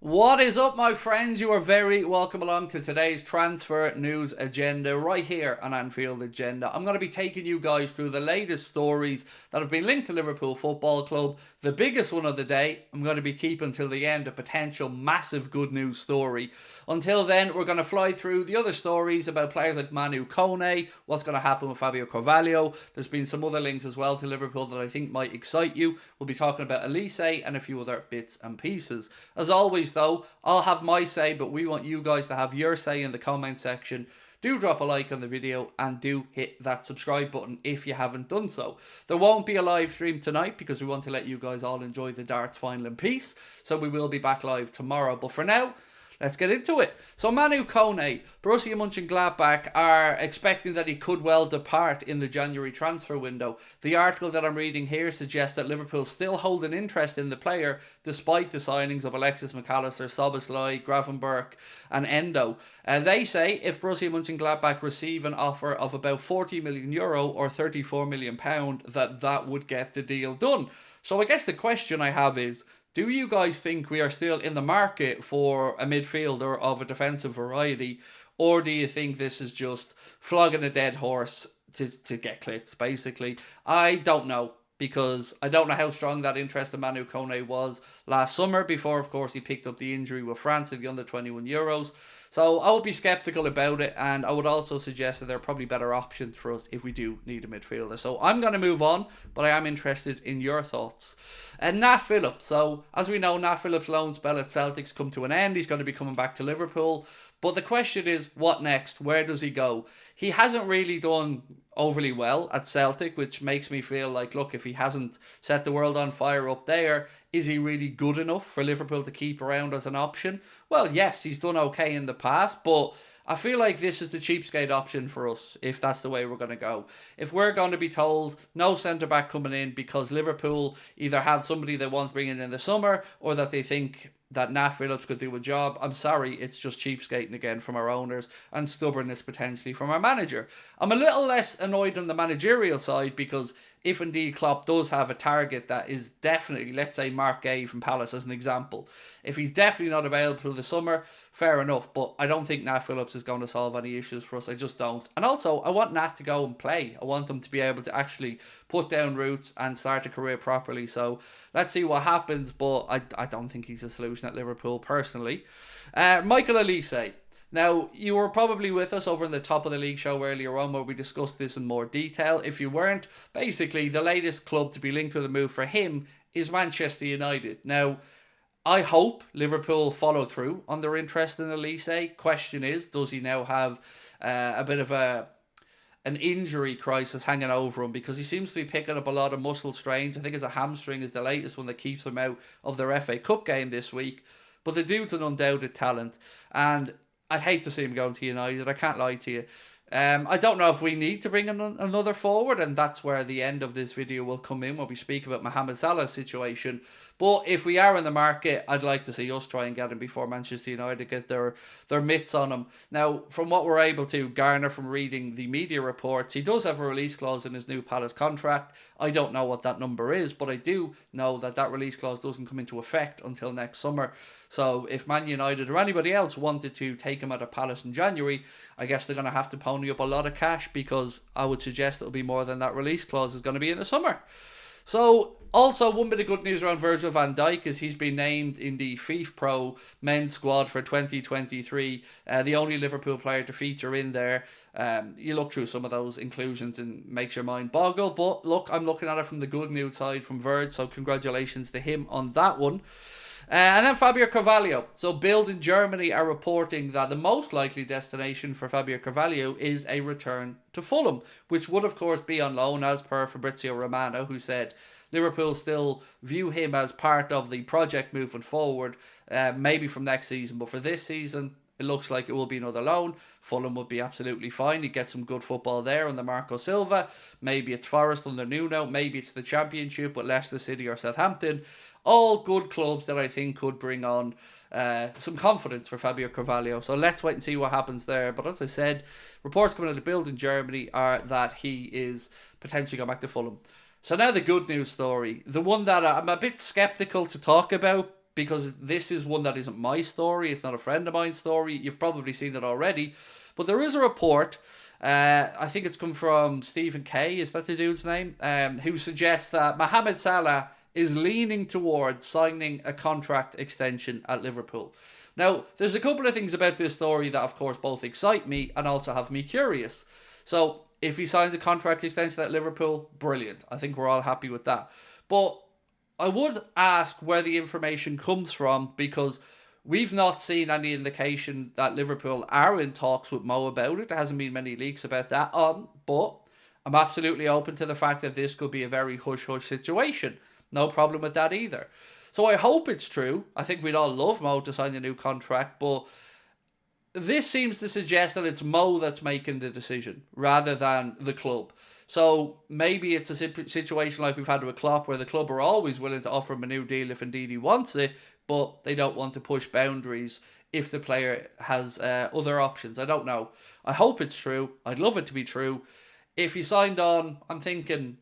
What is up, my friends? You are very welcome along to today's transfer news agenda right here on Anfield Agenda. I'm going to be taking you guys through the latest stories that have been linked to Liverpool Football Club. The biggest one of the day, I'm going to be keeping till the end a potential massive good news story. Until then, we're going to fly through the other stories about players like Manu Kone, what's going to happen with Fabio Carvalho. There's been some other links as well to Liverpool that I think might excite you. We'll be talking about Elise and a few other bits and pieces. As always, though, I'll have my say, but we want you guys to have your say in the comment section. Do drop a like on the video and do hit that subscribe button if you haven't done so. There won't be a live stream tonight because we want to let you guys all enjoy the darts final in peace. So we will be back live tomorrow. But for now, let's get into it. So Manu Kone, Borussia Mönchengladbach are expecting that he could well depart in the January transfer window. The article that I'm reading here suggests that Liverpool still hold an interest in the player despite the signings of Alexis McAllister, Szoboszlai, Gravenberch and Endo. They say if Borussia Mönchengladbach receive an offer of about €40 million or £34 million, that would get the deal done. So I guess the question I have is, do you guys think we are still in the market for a midfielder of a defensive variety, or do you think this is just flogging a dead horse to get clicks, basically? I don't know, because I don't know how strong that interest in Manu Kone was last summer before, of course, he picked up the injury with France in the under-21 Euros. So I would be sceptical about it, and I would also suggest that there are probably better options for us if we do need a midfielder. So I'm going to move on, but I am interested in your thoughts. And Nat Phillips. So as we know, Nat Phillips' loan spell at Celtic's come to an end. He's going to be coming back to Liverpool. But the question is, what next? Where does he go? He hasn't really done overly well at Celtic, which makes me feel like, look, if he hasn't set the world on fire up there, is he really good enough for Liverpool to keep around as an option? Well, yes, he's done okay in the past, but I feel like this is the cheapskate option for us if that's the way we're going to go. If we're going to be told no centre-back coming in because Liverpool either have somebody they want bringing in the summer or that they think that Nat Phillips could do a job, I'm sorry, it's just cheapskating again from our owners and stubbornness potentially from our manager. I'm a little less annoyed on the managerial side because if indeed Klopp does have a target that is definitely, let's say Mark Gay from Palace as an example, if he's definitely not available through the summer, fair enough, but I don't think Nat Phillips is going to solve any issues for us. I just don't. And also, I want Nat to go and play. I want them to be able to actually put down roots and start a career properly. So let's see what happens, but I don't think he's a solution at Liverpool personally. Michael Elise. Now, you were probably with us over in the Top of the League show earlier on where we discussed this in more detail. If you weren't, basically the latest club to be linked with a move for him is Manchester United. Now, I hope Liverpool follow through on their interest in Elise. Question is, does he now have a bit of an injury crisis hanging over him, because he seems to be picking up a lot of muscle strains. I think it's a hamstring is the latest one that keeps him out of their FA Cup game this week. But the dude's an undoubted talent, and I'd hate to see him going to United. I can't lie to you. I don't know if we need to bring in another forward, and that's where the end of this video will come in, where we speak about Mohamed Salah's situation. But if we are in the market, I'd like to see us try and get him before Manchester United get their mitts on him. Now, from what we're able to garner from reading the media reports, he does have a release clause in his new Palace contract. I don't know what that number is, but I do know that that release clause doesn't come into effect until next summer. So if Man United or anybody else wanted to take him out of Palace in January, I guess they're going to have to pony up a lot of cash, because I would suggest it'll be more than that release clause is going to be in the summer. So, also, one bit of good news around Virgil van Dijk is he's been named in the FIFA Pro men's squad for 2023. The only Liverpool player to feature in there. You look through some of those inclusions and makes your mind boggle. But look, I'm looking at it from the good news side from Virg, so congratulations to him on that one. And then Fabio Carvalho. So Bild in Germany are reporting that the most likely destination for Fabio Carvalho is a return to Fulham, which would of course be on loan, as per Fabrizio Romano, who said Liverpool still view him as part of the project moving forward, maybe from next season, but for this season it looks like it will be another loan. Fulham would be absolutely fine. You get some good football there under Marco Silva. Maybe it's Forest under Nuno. Maybe it's the Championship with Leicester City or Southampton. All good clubs that I think could bring on some confidence for Fabio Carvalho. So let's wait and see what happens there. But as I said, reports coming out of Bild in Germany are that he is potentially going back to Fulham. So now the good news story. The one that I'm a bit sceptical to talk about, because this is one that isn't my story. It's not a friend of mine's story. You've probably seen it already. But there is a report, I think it's come from Stephen Kay, is that the dude's name? Who suggests that Mohamed Salah is leaning towards signing a contract extension at Liverpool. Now, there's a couple of things about this story that, of course, both excite me and also have me curious. So, if he signs a contract extension at Liverpool, brilliant. I think we're all happy with that. But I would ask where the information comes from, because we've not seen any indication that Liverpool are in talks with Mo about it. There hasn't been many leaks about that but I'm absolutely open to the fact that this could be a very hush-hush situation. No problem with that either. So I hope it's true. I think we'd all love Mo to sign a new contract, but this seems to suggest that it's Mo that's making the decision rather than the club. So maybe it's a situation like we've had with Klopp, where the club are always willing to offer him a new deal if indeed he wants it, but they don't want to push boundaries if the player has other options. I don't know. I hope it's true. I'd love it to be true. If he signed on, I'm thinking,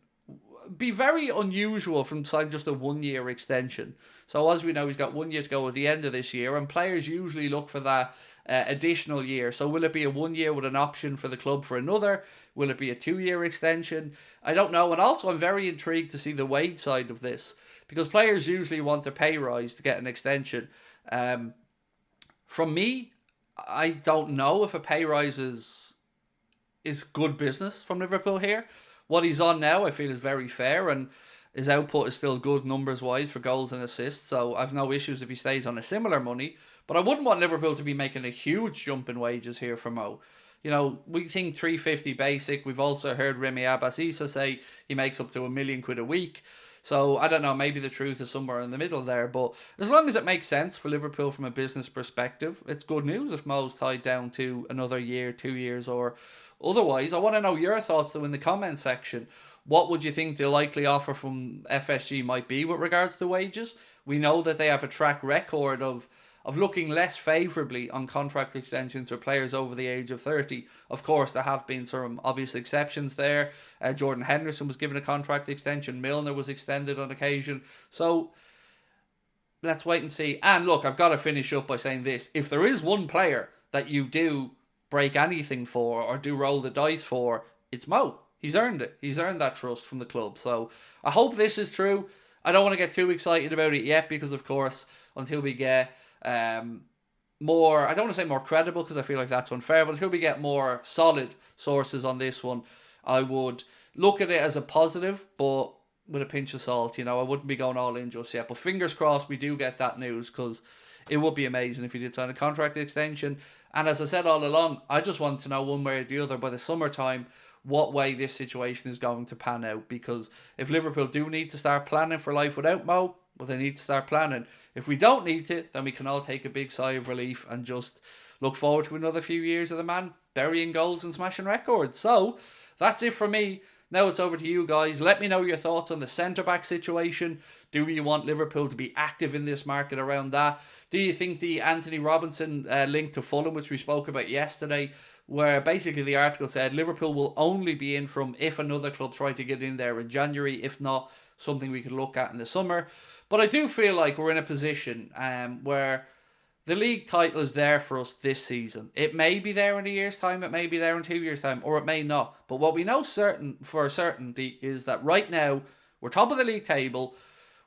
be very unusual from signing just a 1 year extension. So as we know, he's got 1 year to go at the end of this year, and players usually look for that additional year. So will it be a 1 year with an option for the club for another? Will it be a 2 year extension? I don't know. And also, I'm very intrigued to see the wage side of this, because players usually want a pay rise to get an extension. From me, I don't know if a pay rise is good business from Liverpool here. What he's on now, I feel, is very fair, and his output is still good numbers-wise for goals and assists, so I've no issues if he stays on a similar money. But I wouldn't want Liverpool to be making a huge jump in wages here for Mo. You know, we think 350 basic. We've also heard Remy Abbas Issa say he makes up to £1 million a week. So, I don't know, maybe the truth is somewhere in the middle there. But as long as it makes sense for Liverpool from a business perspective, it's good news if Mo's tied down to another year, 2 years, or otherwise. I want to know your thoughts, though, in the comment section. What would you think the likely offer from FSG might be with regards to wages? We know that they have a track record of looking less favourably on contract extensions for players over the age of 30. Of course, there have been some obvious exceptions there. Jordan Henderson was given a contract extension. Milner was extended on occasion. So, let's wait and see. And look, I've got to finish up by saying this. If there is one player that you do break anything for or do roll the dice for, it's Mo. He's earned it. He's earned that trust from the club. So, I hope this is true. I don't want to get too excited about it yet, because, of course, until we get more, I don't want to say more credible, because I feel like that's unfair, but until we get more solid sources on this one, I would look at it as a positive, but with a pinch of salt. You know, I wouldn't be going all in just yet, but fingers crossed we do get that news, because it would be amazing if he did sign a contract extension. And as I said all along, I just want to know one way or the other by the summertime what way this situation is going to pan out, because if Liverpool do need to start planning for life without Mo, well, they need to start planning. If we don't need to, then we can all take a big sigh of relief and just look forward to another few years of the man burying goals and smashing records. So, that's it from me. Now it's over to you guys. Let me know your thoughts on the centre-back situation. Do you want Liverpool to be active in this market around that? Do you think the Anthony Robinson link to Fulham, which we spoke about yesterday, where basically the article said Liverpool will only be in from if another club try to get in there in January, if not, something we could look at in the summer. But I do feel like we're in a position where the league title is there for us this season. It may be there in a year's time, it may be there in 2 years' time, or it may not. But what we know for certainty is that right now, we're top of the league table.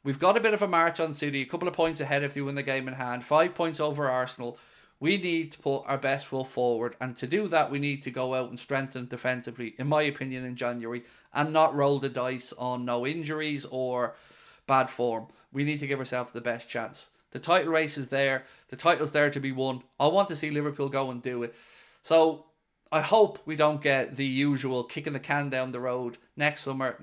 We've got a bit of a march on City, a couple of points ahead if you win the game in hand, 5 points over Arsenal. We need to put our best foot forward, and to do that, we need to go out and strengthen defensively, in my opinion, in January, and not roll the dice on no injuries or bad form. We need to give ourselves the best chance. The title race is there. The title's there to be won. I want to see Liverpool go and do it. So I hope we don't get the usual kicking the can down the road next summer.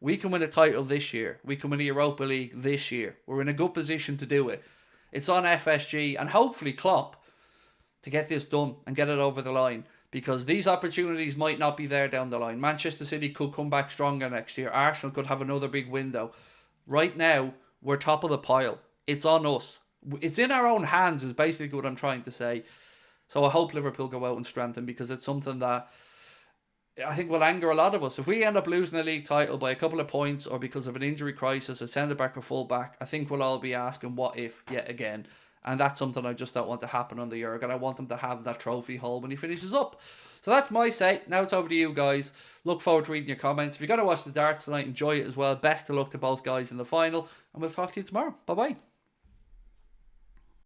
We can win a title this year. We can win the Europa League this year. We're in a good position to do it. It's on FSG and hopefully Klopp to get this done and get it over the line, because these opportunities might not be there down the line. Manchester City could come back stronger next year. Arsenal could have another big window. Right now, we're top of the pile. It's on us. It's in our own hands is basically what I'm trying to say. So I hope Liverpool go out and strengthen, because it's something that I think will anger a lot of us. If we end up losing a league title by a couple of points or because of an injury crisis, a centre back or full back, I think we'll all be asking what if yet again. And that's something I just don't want to happen on the Jurgen. I want him to have that trophy haul when he finishes up. So that's my say. Now it's over to you guys. Look forward to reading your comments. If you're going to watch the darts tonight, enjoy it as well. Best of luck to both guys in the final. And we'll talk to you tomorrow. Bye-bye.